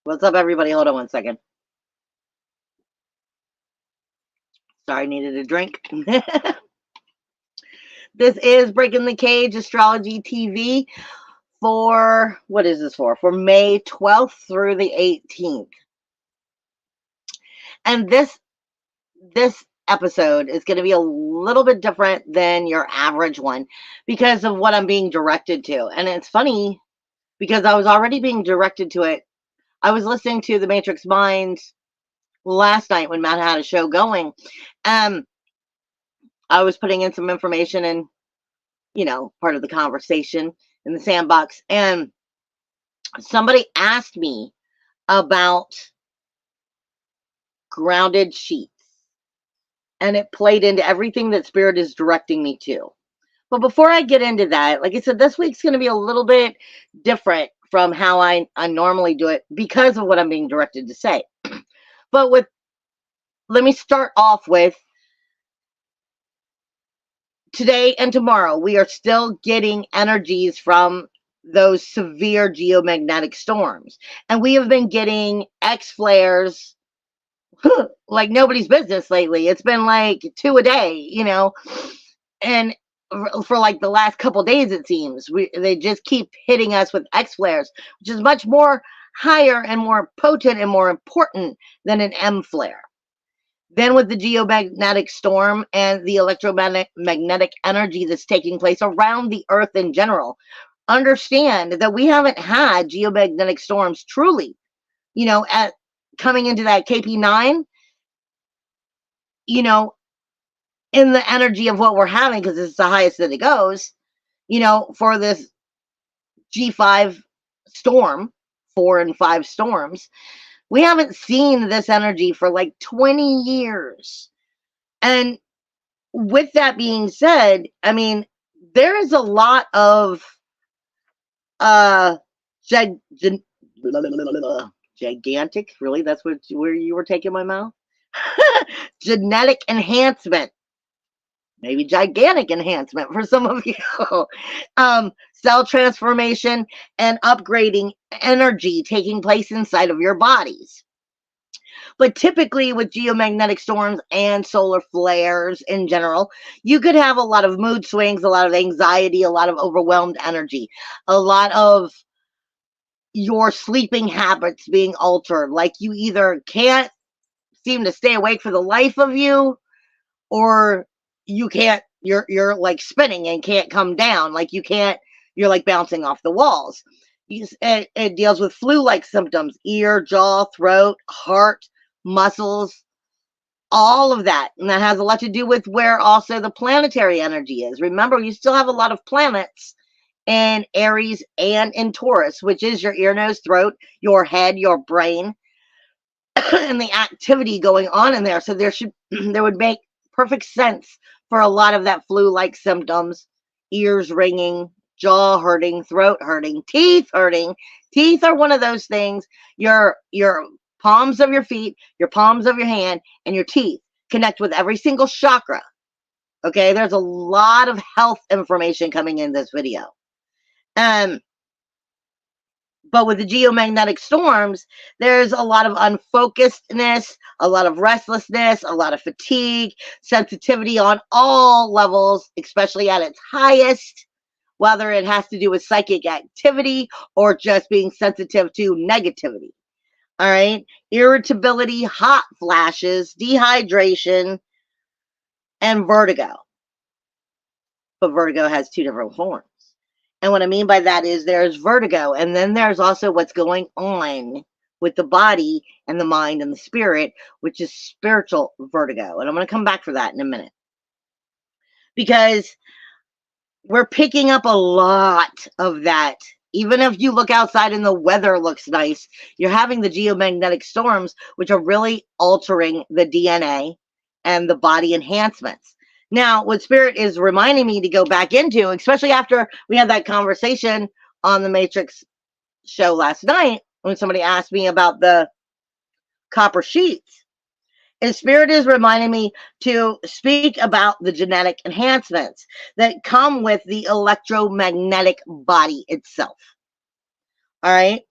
What's up, everybody? Hold on one second. Sorry, needed a drink. This is Breaking the Cage Astrology TV for, what is this for? For May 12th through the 18th. And this episode is going to be a little bit different than your average one because of what I'm being directed to. And it's funny because I was already being directed to it. I was listening to The Matrix Minds last night when Matt had a show going. I was putting in some information and, part of the conversation in the sandbox. And somebody asked me about grounded sheets. And it played into everything that Spirit is directing me to. But before I get into that, like I said, this week's going to be a little bit different from how I normally do it because of what I'm being directed to say. But let me start off with today and tomorrow. We are still getting energies from those severe geomagnetic storms. And we have been getting X flares like nobody's business lately. It's been like 2 a day, and for like the last couple days, it seems they just keep hitting us with X flares, which is much more higher and more potent and more important than an M flare. Then with the geomagnetic storm and the electromagnetic energy that's taking place around the earth in general, understand that we haven't had geomagnetic storms truly, at coming into that KP9, in the energy of what we're having, because it's the highest that it goes, for this G5 storm, 4 and 5 storms, we haven't seen this energy for like 20 years. And with that being said, I mean, there is a lot of gigantic, really, that's where you were taking my mouth? Genetic enhancement, maybe gigantic enhancement for some of you, cell transformation and upgrading energy taking place inside of your bodies. But typically with geomagnetic storms and solar flares in general, you could have a lot of mood swings, a lot of anxiety, a lot of overwhelmed energy, a lot of your sleeping habits being altered. Like you either can't seem to stay awake for the life of you, or you can't, you're like spinning and can't come down. Like you're like bouncing off the walls. It deals with flu-like symptoms, ear, jaw, throat, heart, muscles, all of that. And that has a lot to do with where also the planetary energy is. Remember, you still have a lot of planets in Aries and in Taurus, which is your ear, nose, throat, your head, your brain, and the activity going on in there. So there would make perfect sense for a lot of that flu-like symptoms, ears ringing, jaw hurting, throat hurting, teeth hurting. Teeth are one of those things. Your palms of your feet, your palms of your hand, and your teeth connect with every single chakra. Okay, there's a lot of health information coming in this video. But with the geomagnetic storms, there's a lot of unfocusedness, a lot of restlessness, a lot of fatigue, sensitivity on all levels, especially at its highest, whether it has to do with psychic activity or just being sensitive to negativity. All right. Irritability, hot flashes, dehydration, and vertigo. But vertigo has 2 different forms. And what I mean by that is there's vertigo, and then there's also what's going on with the body and the mind and the spirit, which is spiritual vertigo. And I'm going to come back for that in a minute. Because we're picking up a lot of that. Even if you look outside and the weather looks nice, you're having the geomagnetic storms, which are really altering the DNA and the body enhancements. Now, what Spirit is reminding me to go back into, especially after we had that conversation on the Matrix show last night, when somebody asked me about the copper sheets, is Spirit is reminding me to speak about the genetic enhancements that come with the electromagnetic body itself. All right?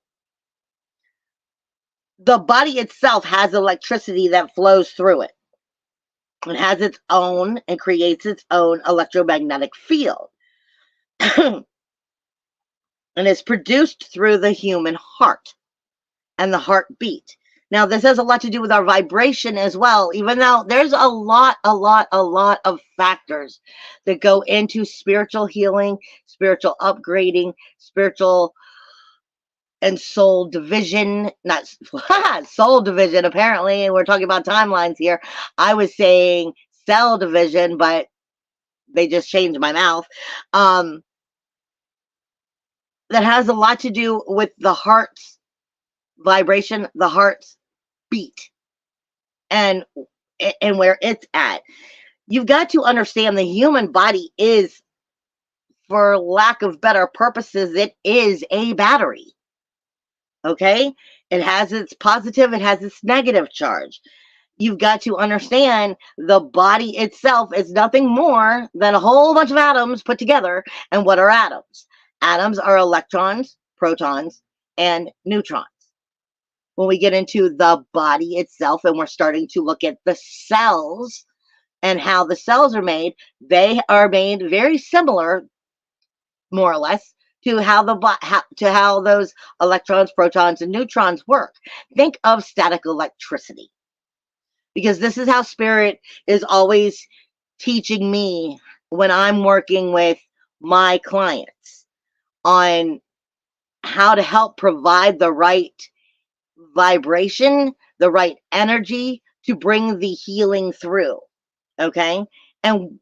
the body itself has electricity that flows through it. It has its own and creates its own electromagnetic field. And it's produced through the human heart and the heartbeat. Now, this has a lot to do with our vibration as well, even though there's a lot of factors that go into spiritual healing, spiritual upgrading, spiritual and soul division, not soul division, apparently. And we're talking about timelines here. I was saying cell division, but they just changed my mouth. That has a lot to do with the heart's vibration, the heart's beat, and where it's at. You've got to understand the human body is, for lack of better purposes, it is a battery. Okay? It has its positive, it has its negative charge. You've got to understand the body itself is nothing more than a whole bunch of atoms put together. And what are atoms? Atoms are electrons, protons, and neutrons. When we get into the body itself and we're starting to look at the cells and how the cells are made, they are made very similar, more or less, to how those electrons, protons, and neutrons work. Think of static electricity, because this is how spirit is always teaching me when I'm working with my clients on how to help provide the right vibration, the right energy to bring the healing through. Okay? And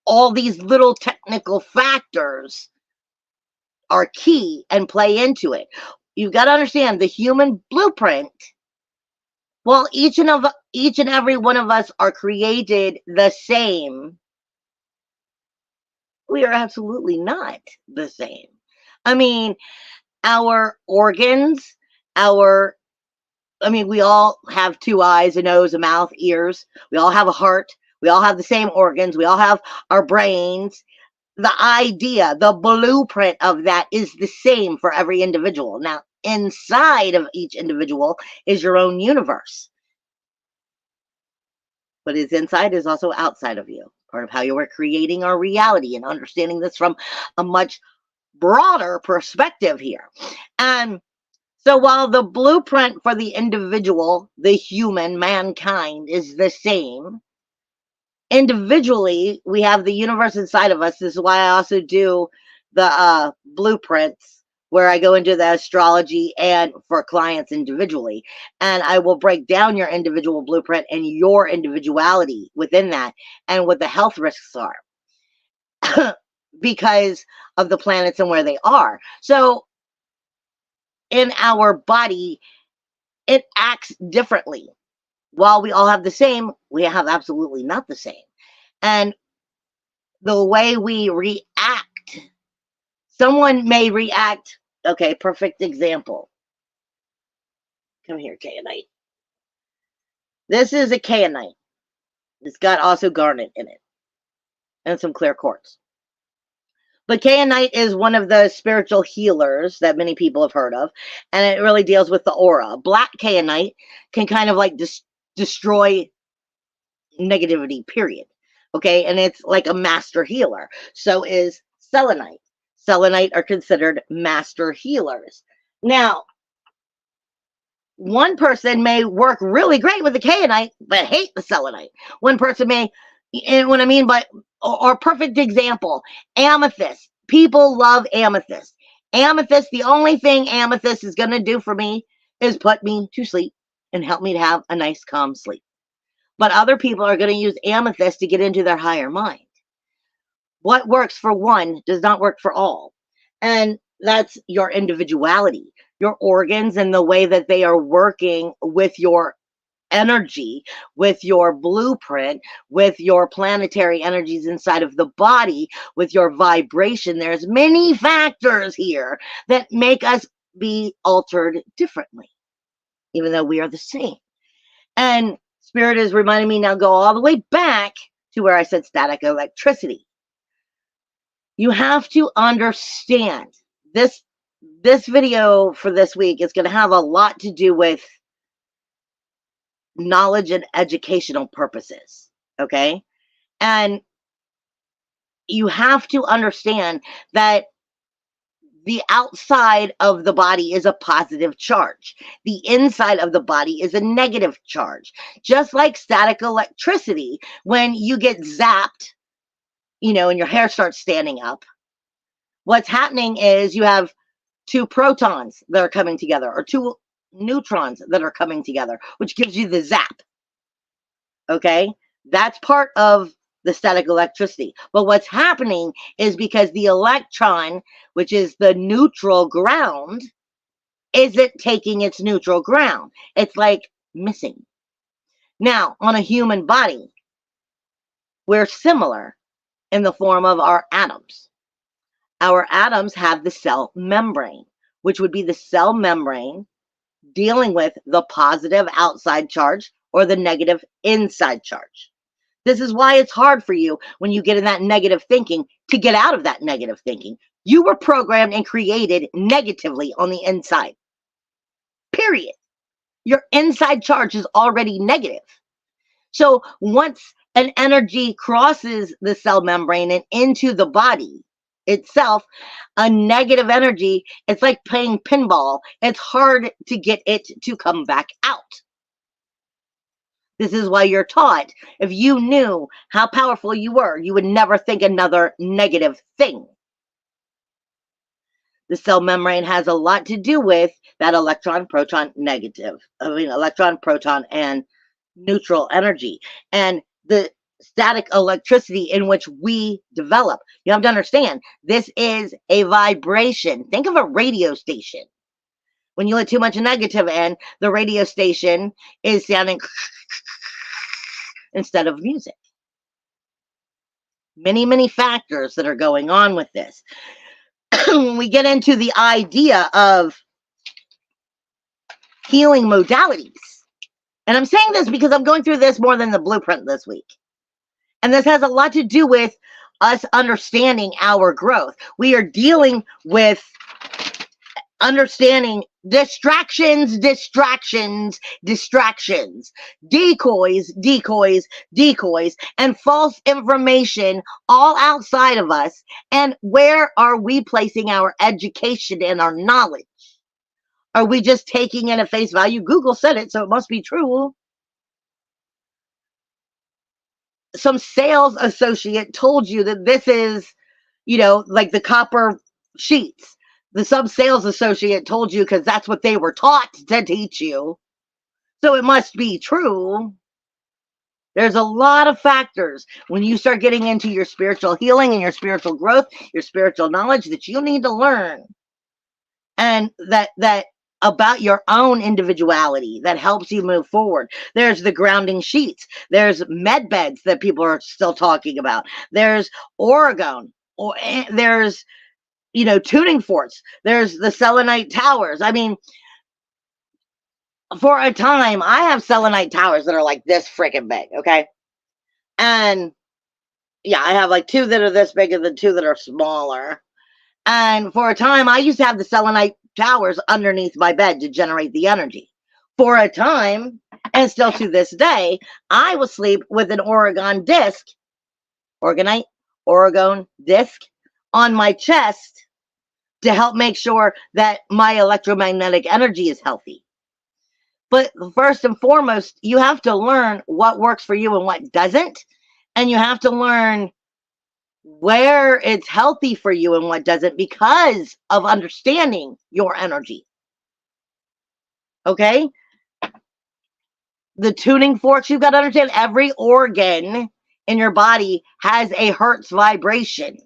all these little technical factors are key and play into it. You've got to understand the human blueprint. Well, each and every one of us are created the same. We are absolutely not the same. I mean, our organs, we all have two eyes, a nose, a mouth, ears. We all have a heart. We all have the same organs. We all have our brains. The idea, the blueprint of that is the same for every individual. Now, inside of each individual is your own universe. What is inside is also outside of you. Part of how you are creating our reality and understanding this from a much broader perspective here. And so while the blueprint for the individual, the human, mankind, is the same, individually, we have the universe inside of us. This is why I also do the blueprints, where I go into the astrology and for clients individually. And I will break down your individual blueprint and your individuality within that and what the health risks are because of the planets and where they are. So in our body, it acts differently. While we all have the same, we have absolutely not the same. And the way we react, someone may react. Okay, perfect example. Come here, Kayanite. This is a Kayanite. It's got also garnet in it and some clear quartz. But Kayanite is one of the spiritual healers that many people have heard of, and it really deals with the aura. Black Kayanite can kind of like destroy negativity, period. Okay, and it's like a master healer. So is selenite. Selenite are considered master healers. Now, one person may work really great with the Kayanite, but hate the selenite. One person may, and what I mean by, or perfect example, amethyst. People love amethyst. Amethyst, the only thing amethyst is going to do for me is put me to sleep and help me to have a nice, calm sleep. But other people are going to use amethyst to get into their higher mind. What works for one does not work for all. And that's your individuality, your organs, and the way that they are working with your energy, with your blueprint, with your planetary energies inside of the body, with your vibration. There's many factors here that make us be altered differently, even though we are the same. And Spirit is reminding me now, go all the way back to where I said static electricity. You have to understand this video for this week is going to have a lot to do with knowledge and educational purposes. Okay. And you have to understand that the outside of the body is a positive charge. The inside of the body is a negative charge. Just like static electricity, when you get zapped, and your hair starts standing up, what's happening is you have two protons that are coming together, or two neutrons that are coming together, which gives you the zap. Okay? That's part of the static electricity. But what's happening is because the electron, which is the neutral ground, isn't taking its neutral ground. It's like missing. Now, on a human body, we're similar in the form of our atoms. Our atoms have the cell membrane, which would be the cell membrane dealing with the positive outside charge or the negative inside charge. This is why it's hard for you when you get in that negative thinking to get out of that negative thinking. You were programmed and created negatively on the inside. Period. Your inside charge is already negative. So once an energy crosses the cell membrane and into the body itself, a negative energy, it's like playing pinball. It's hard to get it to come back out. This is why you're taught, if you knew how powerful you were, you would never think another negative thing. The cell membrane has a lot to do with that electron, proton, electron, proton, and neutral energy. And the static electricity in which we develop. You have to understand, this is a vibration. Think of a radio station. When you let too much negative in, the radio station is sounding instead of music. Many, many factors that are going on with this. When we get into the idea of healing modalities, and I'm saying this because I'm going through this more than the blueprint this week. And this has a lot to do with us understanding our growth. We are dealing with understanding distractions, decoys, and false information all outside of us. And where are we placing our education and our knowledge? Are we just taking it at face value? Google said it, so it must be true. Some sales associate told you that this is, like the copper sheets. Some sales associate told you because that's what they were taught to teach you. So it must be true. There's a lot of factors when you start getting into your spiritual healing and your spiritual growth, your spiritual knowledge that you need to learn. And that about your own individuality that helps you move forward. There's the grounding sheets. There's med beds that people are still talking about. There's Oregon. There's, tuning forks. There's the selenite towers. I mean, for a time, I have selenite towers that are like this freaking big, okay? And yeah, I have like two that are this big and then two that are smaller. And for a time, I used to have the selenite towers underneath my bed to generate the energy. For a time, and still to this day, I will sleep with an Oregon disc on my chest to help make sure that my electromagnetic energy is healthy. But first and foremost, you have to learn what works for you and what doesn't. And you have to learn where it's healthy for you and what doesn't because of understanding your energy. Okay? The tuning forks, you've got to understand every organ in your body has a hertz vibration.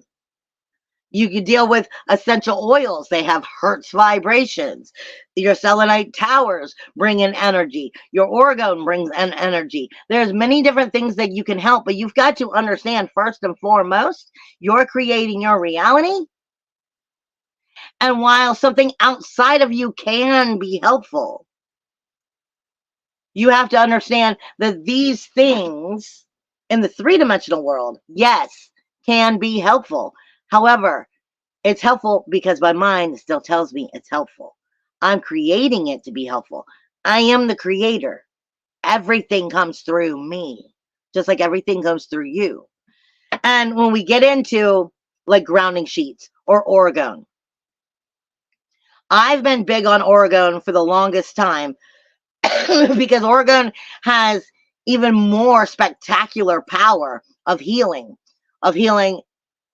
You can deal with essential oils. They have hertz vibrations. Your selenite towers bring in energy. Your Oregon brings in energy. There's many different things that you can help, but you've got to understand first and foremost, you're creating your reality. And while something outside of you can be helpful, you have to understand that these things in the three-dimensional world, yes, can be helpful. However, it's helpful because my mind still tells me it's helpful. I'm creating it to be helpful. I am the creator. everything comes through me, just like everything comes through you. And when we get into like grounding sheets or orgone, I've been big on orgone for the longest time because orgone has even more spectacular power of healing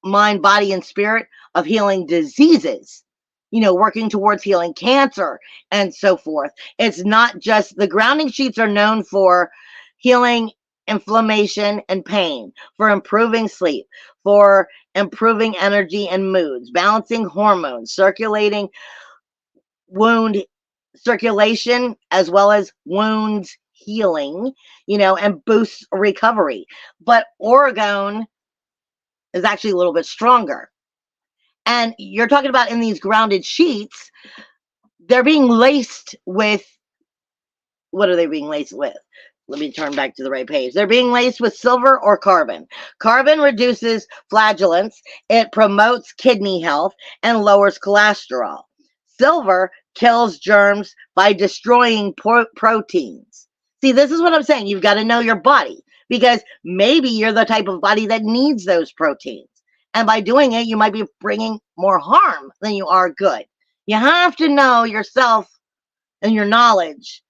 mind, body, and spirit, of healing diseases, working towards healing cancer and so forth. It's not just the grounding sheets are known for healing inflammation and pain, for improving sleep, for improving energy and moods, balancing hormones, circulating wound circulation, as well as wounds healing, and boosts recovery. But orgone is actually a little bit stronger. And you're talking about in these grounded sheets, they're being laced with, what are they being laced with? Let me turn back to the right page. They're being laced with silver or carbon. Carbon reduces flagellants, it promotes kidney health, and lowers cholesterol. Silver kills germs by destroying proteins. See, this is what I'm saying. You've got to know your body, because maybe you're the type of body that needs those proteins. And by doing it, you might be bringing more harm than you are good. You have to know yourself and your knowledge,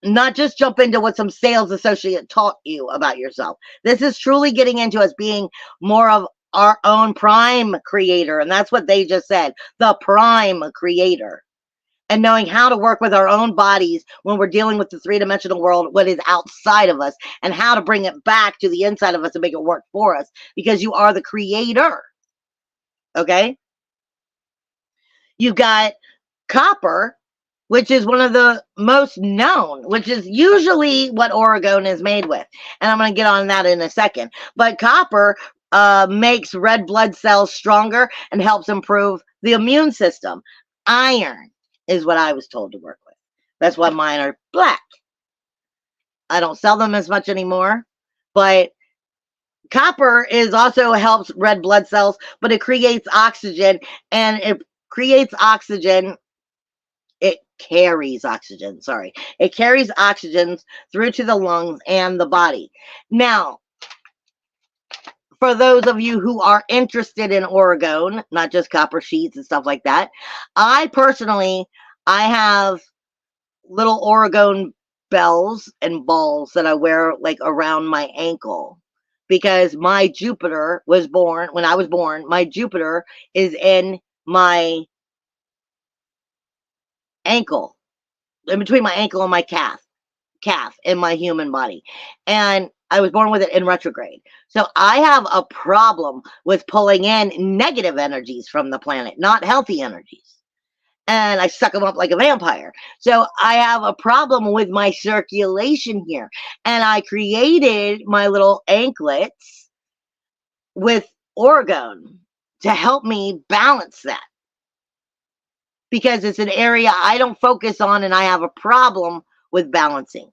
not just jump into what some sales associate taught you about yourself. This is truly getting into us being more of our own prime creator. And that's what they just said, the prime creator. And knowing how to work with our own bodies when we're dealing with the three-dimensional world, what is outside of us, and how to bring it back to the inside of us and make it work for us, because you are the creator. Okay? You've got copper, which is one of the most known, which is usually what orgone is made with. And I'm going to get on that in a second. But copper makes red blood cells stronger and helps improve the immune system. Iron is what I was told to work with. That's why mine are black. I don't sell them as much anymore, but copper is also helps red blood cells, but it creates oxygen, and it creates oxygen. It carries oxygen, sorry. It carries oxygen through to the lungs and the body. Now, for those of you who are interested in orgone, not just copper sheets and stuff like that, I have little orgone bells and balls that I wear like around my ankle, because my Jupiter was born, when I was born, my Jupiter is in my ankle, in between my ankle and my calf in my human body. And I was born with it in retrograde. So I have a problem with pulling in negative energies from the planet, not healthy energies. And I suck them up like a vampire. So I have a problem with my circulation here. And I created my little anklets with orgone to help me balance that, because it's an area I don't focus on and I have a problem with balancing.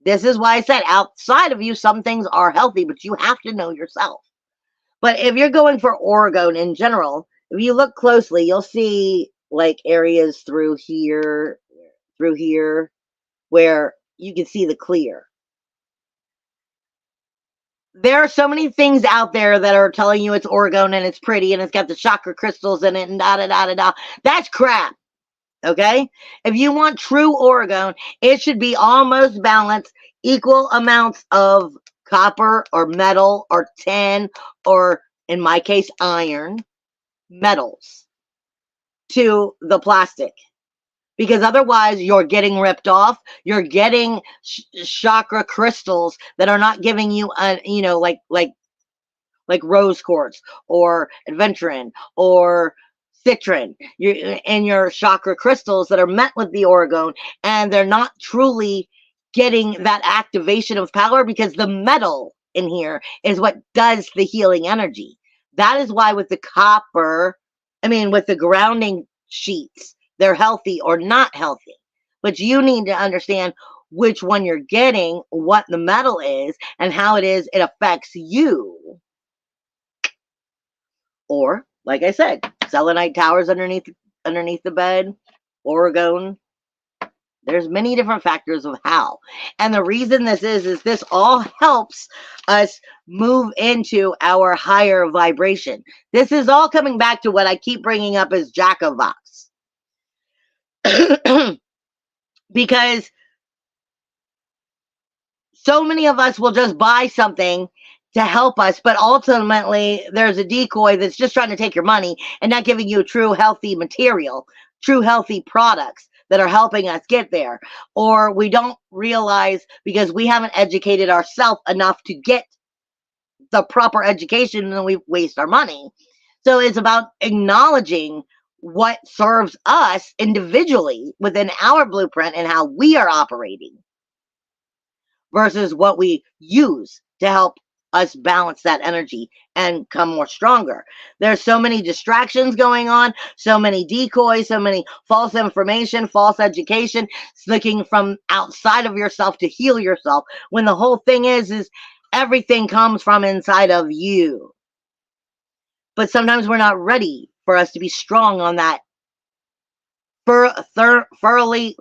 This is why I said outside of you, some things are healthy, but you have to know yourself. But if you're going for orgone in general, if you look closely, you'll see like areas through here, where you can see the clear. There are so many things out there that are telling you it's orgone and it's pretty and it's got the chakra crystals in it and da da da da da. That's crap. Okay? If you want true orgone, it should be almost balanced, equal amounts of copper or metal or tin, or in my case, iron, metals to the plastic. Because otherwise you're getting ripped off. You're getting chakra crystals that are not giving you like rose quartz or adventurin or citron, in your chakra crystals that are met with the orgone, and they're not truly getting that activation of power, because the metal in here is what does the healing energy. That is why with the with the grounding sheets, they're healthy or not healthy. But you need to understand which one you're getting, what the metal is, and how it affects you. Or, like I said, selenite towers underneath the bed, orgone, There's many different factors of how. And the reason this is this all helps us move into our higher vibration. This is all coming back to what I keep bringing up as Jack of Vox. Because so many of us will just buy something to help us, but ultimately there's a decoy that's just trying to take your money and not giving you true healthy material, true healthy products that are helping us get there. Or we don't realize because we haven't educated ourselves enough to get the proper education, and we waste our money. So it's about acknowledging what serves us individually within our blueprint and how we are operating versus what we use to help us balance that energy and come more stronger. There's so many distractions going on, so many decoys, so many false information, false education, looking from outside of yourself to heal yourself, when the whole thing is everything comes from inside of you. But sometimes we're not ready for us to be strong on that firmly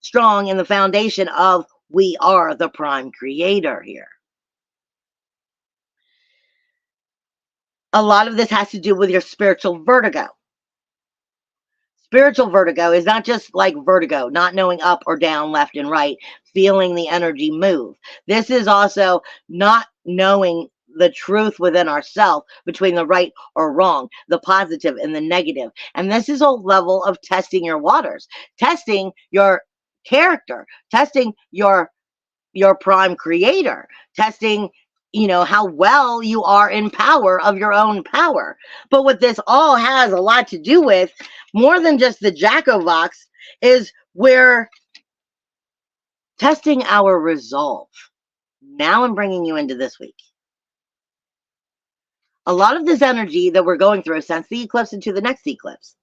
strong in the foundation of we are the prime creator here. A lot of this has to do with your spiritual vertigo. Spiritual vertigo is not just like vertigo, not knowing up or down, left and right, feeling the energy move. This is also not knowing the truth within ourselves between the right or wrong, the positive and the negative. And this is a level of testing your waters, testing your character, testing your prime creator, testing how well you are in power of your own power. But what this all has a lot to do with, more than just the Jack of Vox, is we're testing our resolve. Now I'm bringing you into this week. A lot of this energy that we're going through since the eclipse into the next eclipse,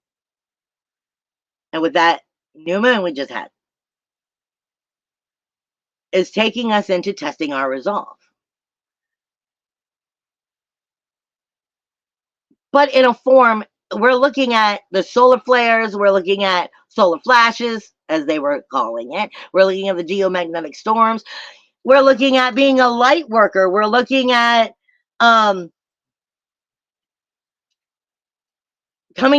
and with that new moon we just had, is taking us into testing our resolve. But in a form, we're looking at the solar flares, we're looking at solar flashes, as they were calling it. We're looking at the geomagnetic storms. We're looking at being a light worker. We're looking at coming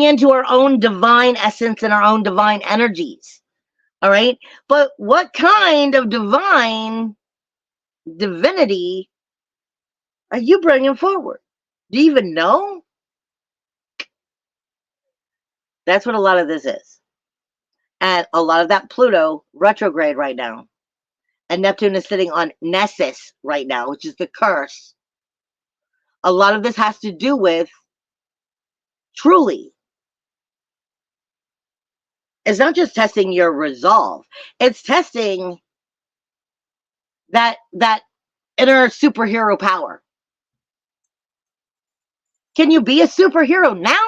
into our own divine essence and our own divine energies. All right. But what kind of divinity are you bringing forward? Do you even know? That's what a lot of this is. And a lot of that Pluto retrograde right now. And Neptune is sitting on Nessus right now, which is the curse. A lot of this has to do with, truly, it's not just testing your resolve. It's testing that inner superhero power. Can you be a superhero now?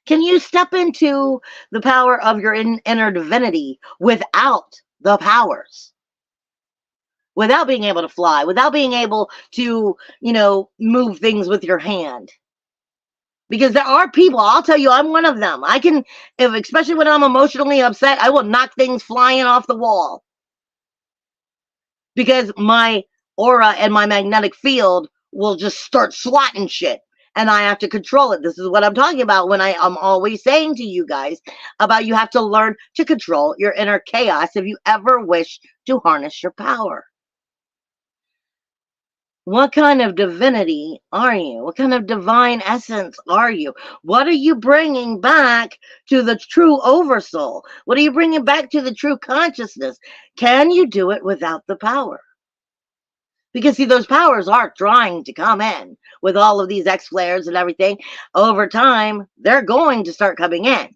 Can you step into the power of your inner divinity without the powers? Without being able to fly, without being able to, move things with your hand. Because there are people, I'll tell you, I'm one of them. I can, especially when I'm emotionally upset, I will knock things flying off the wall. Because my aura and my magnetic field will just start swatting shit. And I have to control it. This is what I'm talking about when I'm always saying to you guys about you have to learn to control your inner chaos if you ever wish to harness your power. What kind of divinity are you? What kind of divine essence are you? What are you bringing back to the true oversoul? What are you bringing back to the true consciousness? Can you do it without the power? Because, see, those powers are trying to come in with all of these X flares and everything. Over time, they're going to start coming in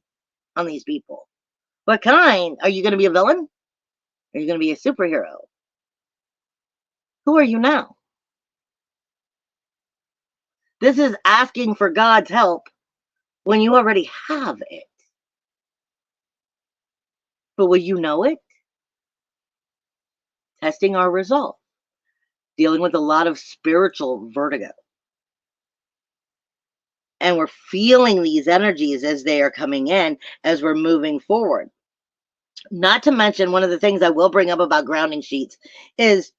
on these people. What kind? Are you going to be a villain? Are you going to be a superhero? Who are you now? This is asking for God's help when you already have it. But will you know it? Testing our resolve. Dealing with a lot of spiritual vertigo. and we're feeling these energies as they are coming in, as we're moving forward. Not to mention, one of the things I will bring up about grounding sheets is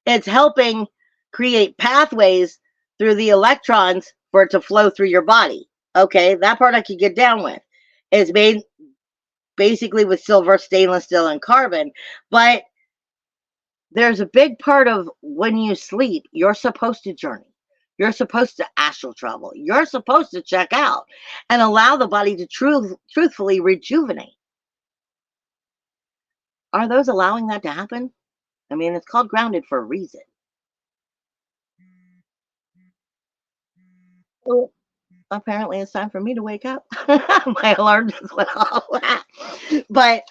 it's helping create pathways through the electrons for it to flow through your body. Okay, that part I could get down with. It's made basically with silver, stainless steel, and carbon, but there's a big part of when you sleep, you're supposed to journey. You're supposed to astral travel. You're supposed to check out and allow the body to truthfully rejuvenate. Are those allowing that to happen? I mean, it's called grounded for a reason. Well, apparently it's time for me to wake up. My alarm just went off. But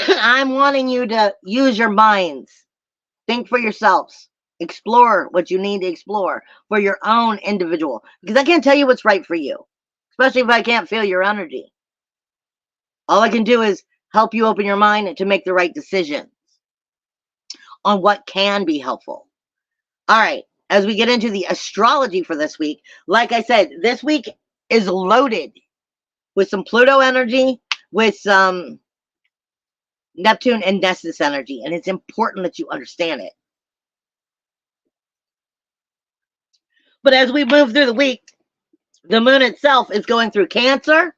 I'm wanting you to use your minds. Think for yourselves. Explore what you need to explore for your own individual. Because I can't tell you what's right for you, especially if I can't feel your energy. All I can do is help you open your mind to make the right decisions on what can be helpful. All right, as we get into the astrology for this week, like I said, this week is loaded with some Pluto energy, with some Neptune and Nessus energy, and it's important that you understand it. But as we move through the week, the moon itself is going through Cancer,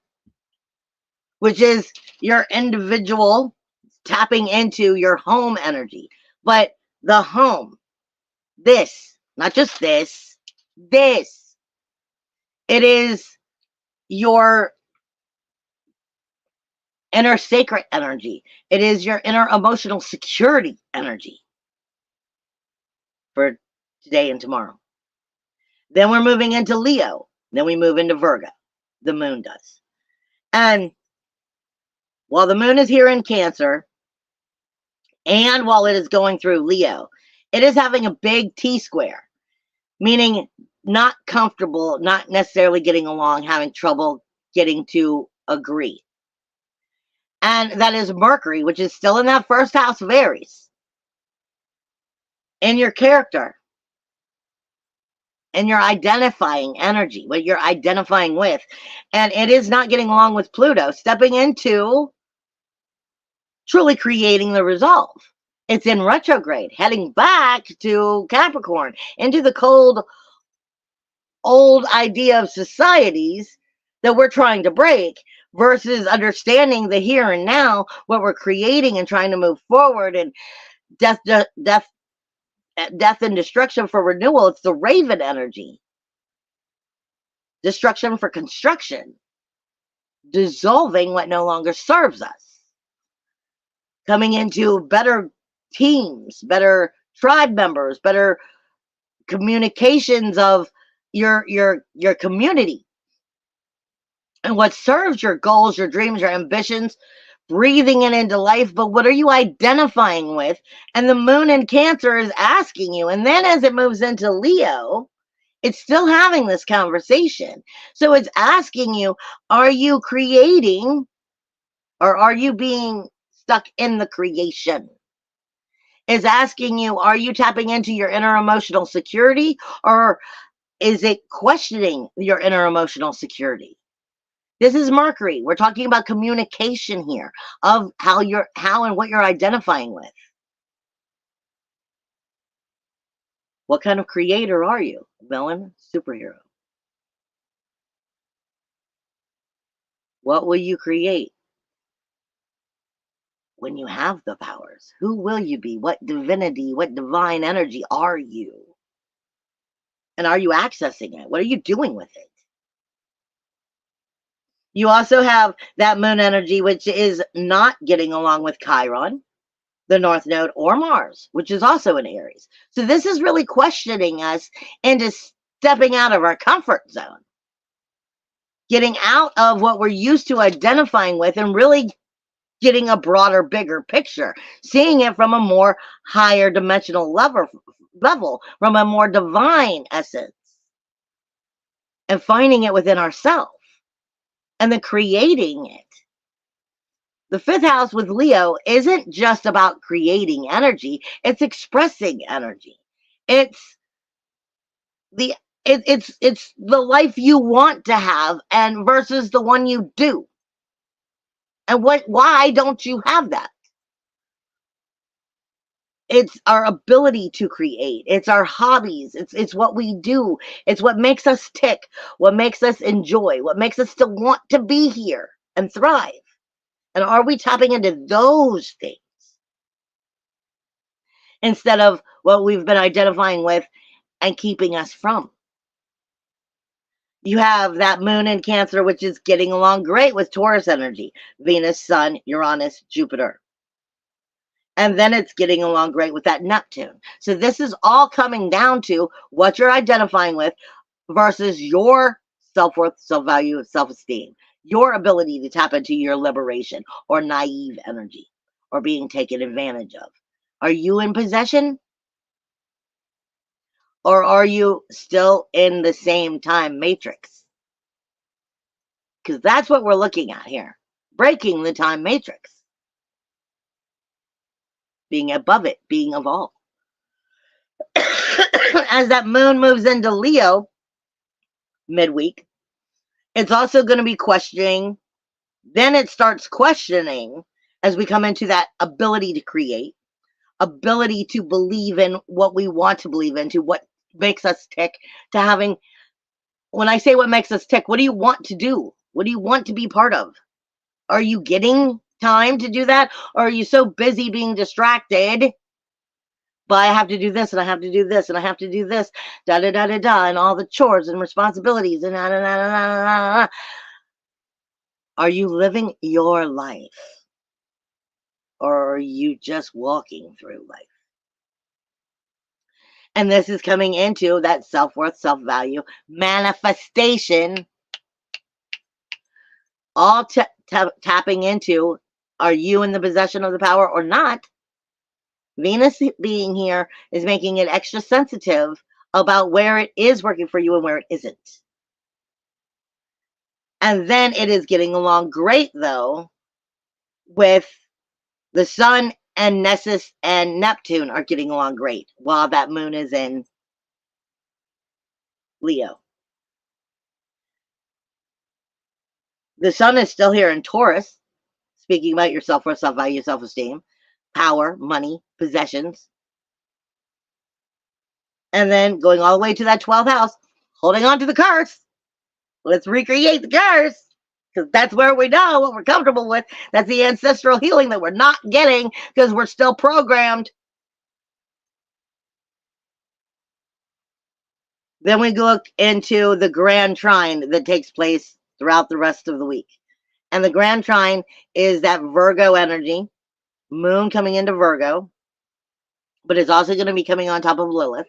which is your individual tapping into your home energy. But the home, this, not just this, it is your inner sacred energy. It is your inner emotional security energy for today and tomorrow. Then we're moving into Leo. Then we move into Virgo. The moon does. And while the moon is here in Cancer, and while it is going through Leo, it is having a big T-square, meaning not comfortable, not necessarily getting along, having trouble getting to agree. And that is Mercury, which is still in that first house of Aries, in your character, and your identifying energy, what you're identifying with. And it is not getting along with Pluto, stepping into truly creating the resolve. It's in retrograde, heading back to Capricorn, into the cold, old idea of societies that we're trying to break, versus understanding the here and now, what we're creating and trying to move forward, and death and destruction for renewal. It's the Raven energy. Destruction for construction. Dissolving what no longer serves us. Coming into better teams, better tribe members, better communications of your community. And what serves your goals, your dreams, your ambitions, breathing it into life. But what are you identifying with? And the moon in Cancer is asking you. And then as it moves into Leo, it's still having this conversation. So it's asking you, are you creating, or are you being stuck in the creation? Is asking you, are you tapping into your inner emotional security, or is it questioning your inner emotional security? This is Mercury. We're talking about communication here, of how and what you're identifying with. What kind of creator are you? Villain, superhero? What will you create when you have the powers? Who will you be? What divinity, what divine energy are you? And are you accessing it? What are you doing with it? You also have that moon energy, which is not getting along with Chiron, the North Node, or Mars, which is also in Aries. So this is really questioning us into stepping out of our comfort zone, getting out of what we're used to identifying with, and really getting a broader, bigger picture, seeing it from a more higher dimensional level, from a more divine essence, and finding it within ourselves, and then creating it. The fifth house with Leo isn't just about creating energy, it's expressing energy. It's the It's the life you want to have and versus the one you do. And why don't you have that? It's our ability to create. It's our hobbies. It's what we do. It's what makes us tick, what makes us enjoy, what makes us still want to be here and thrive. And are we tapping into those things instead of what we've been identifying with and keeping us from? You have that moon in Cancer, which is getting along great with Taurus energy, Venus, Sun, Uranus, Jupiter. And then it's getting along great with that Neptune. So this is all coming down to what you're identifying with versus your self-worth, self-value, self-esteem, your ability to tap into your liberation or naive energy or being taken advantage of. Are you in possession? Or are you still in the same time matrix? Because that's what we're looking at here. Breaking the time matrix. Being above it, being evolved. As that moon moves into Leo midweek, it's also going to be questioning. Then it starts questioning as we come into that ability to create, ability to believe in what we want to believe into, what makes us tick, to having, when I say what makes us tick, what do you want to do? What do you want to be part of? Are you getting time to do that? Or are you so busy being distracted by I have to do this and I have to do this and I have to do this, da da da da da, and all the chores and responsibilities and da da da da da da. Are you living your life? Or are you just walking through life? And this is coming into that self-worth, self-value manifestation, all tapping into, are you in the possession of the power or not? Venus being here is making it extra sensitive about where it is working for you and where it isn't. And then it is getting along great, though, with the Sun and Nessus and Neptune are getting along great while that moon is in Leo. The Sun is still here in Taurus, speaking about your self-worth, self-value, self-esteem, power, money, possessions. And then going all the way to that 12th house, holding on to the curse. Let's recreate the curse, because that's where we know what we're comfortable with. That's the ancestral healing that we're not getting because we're still programmed. Then we look into the grand trine that takes place throughout the rest of the week. And the grand trine is that Virgo energy, moon coming into Virgo, but it's also going to be coming on top of Lilith.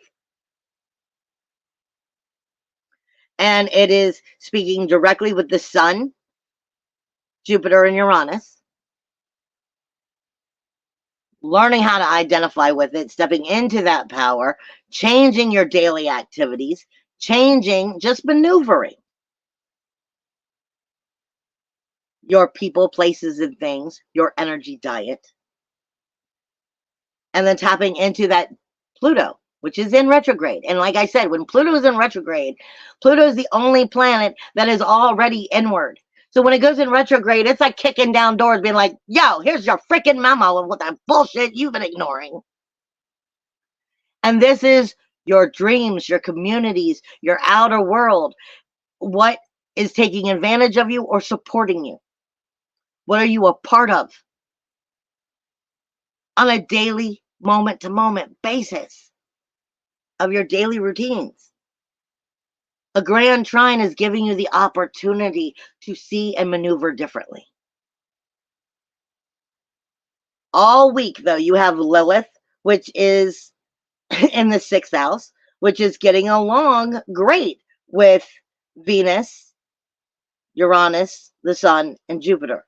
And it is speaking directly with the Sun, Jupiter, and Uranus. Learning how to identify with it, stepping into that power, changing your daily activities, changing, just maneuvering your people, places, and things, your energy diet. And then tapping into that Pluto, which is in retrograde. And like I said, when Pluto is in retrograde, Pluto is the only planet that is already inward. So when it goes in retrograde, it's like kicking down doors, being like, yo, here's your freaking memo of what that bullshit you've been ignoring. And this is your dreams, your communities, your outer world. What is taking advantage of you or supporting you? What are you a part of on a daily, moment-to-moment basis of your daily routines? A grand trine is giving you the opportunity to see and maneuver differently. All week, though, you have Lilith, which is in the 6th house, which is getting along great with Venus, Uranus, the Sun, and Jupiter.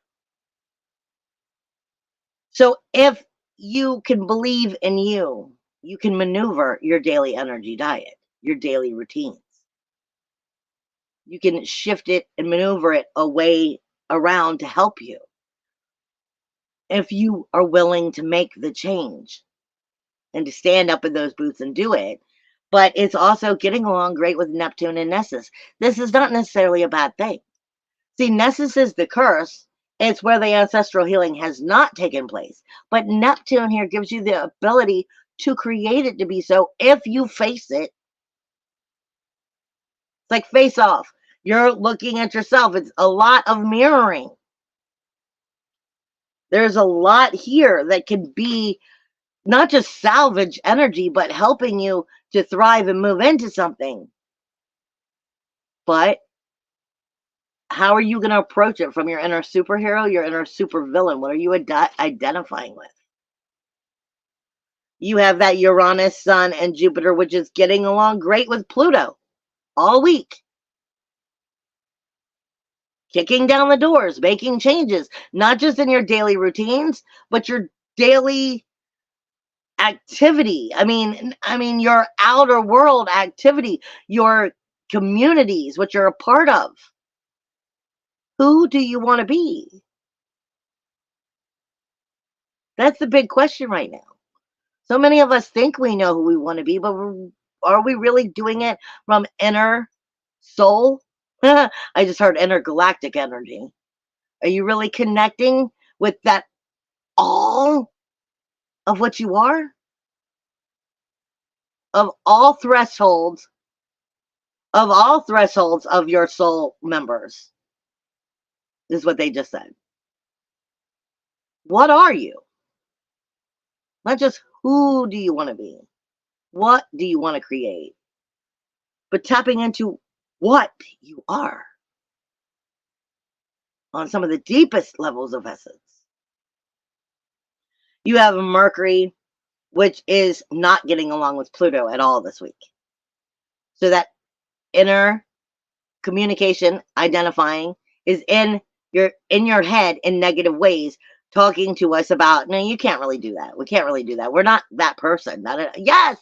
So if you can believe in you, you can maneuver your daily energy diet, your daily routines. You can shift it and maneuver it away around to help you. If you are willing to make the change and to stand up in those boots and do it, But it's also getting along great with Neptune and Nessus. This is not necessarily a bad thing. See, Nessus is the curse. It's where the ancestral healing has not taken place. But Neptune here gives you the ability to create it to be so if you face it. It's like face off. You're looking at yourself. It's a lot of mirroring. There's a lot here that can be not just salvage energy, but helping you to thrive and move into something. But how are you going to approach it from your inner superhero, your inner supervillain? What are you identifying with? You have that Uranus, Sun, and Jupiter, which is getting along great with Pluto all week. Kicking down the doors, making changes, not just in your daily routines, but your daily activity. I mean your outer world activity, your communities, what you're a part of. Who do you want to be? That's the big question right now. So many of us think we know who we want to be, but are we really doing it from inner soul? I just heard intergalactic energy. Are you really connecting with that all of what you are? Of all thresholds, of your soul members, is what they just said. What are you? Not just who do you want to be? What do you want to create? But tapping into what you are on some of the deepest levels of essence. You have Mercury, which is not getting along with Pluto at all this week. So that inner communication, identifying, is in your head in negative ways, talking to us about, no, you can't really do that. We can't really do that. We're not that person. Yes.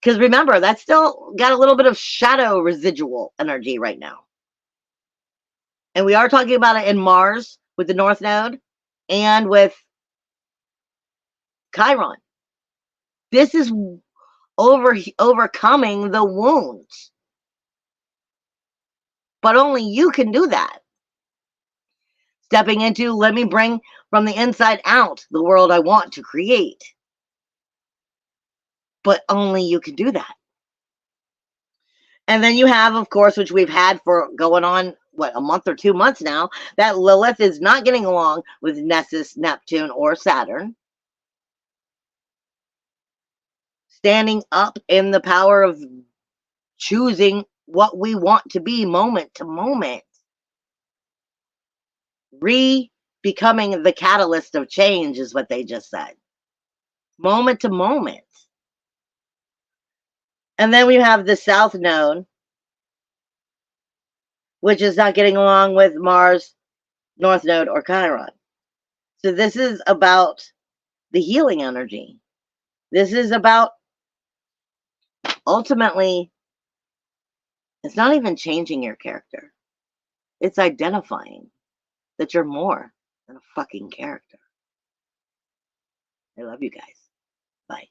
Because remember, that's still got a little bit of shadow residual energy right now. And we are talking about it in Mars with the North Node and with Chiron. This is overcoming the wounds. But only you can do that. Stepping into, let me bring from the inside out the world I want to create. But only you can do that. And then you have, of course, which we've had for going on, a month or 2 months now, that Lilith is not getting along with Nessus, Neptune, or Saturn. Standing up in the power of choosing what we want to be moment to moment. Becoming the catalyst of change is what they just said. Moment to moment. And then we have the South Node, which is not getting along with Mars, North Node, or Chiron. So this is about the healing energy. This is about, ultimately, it's not even changing your character. It's identifying that you're more than a fucking character. I love you guys. Bye.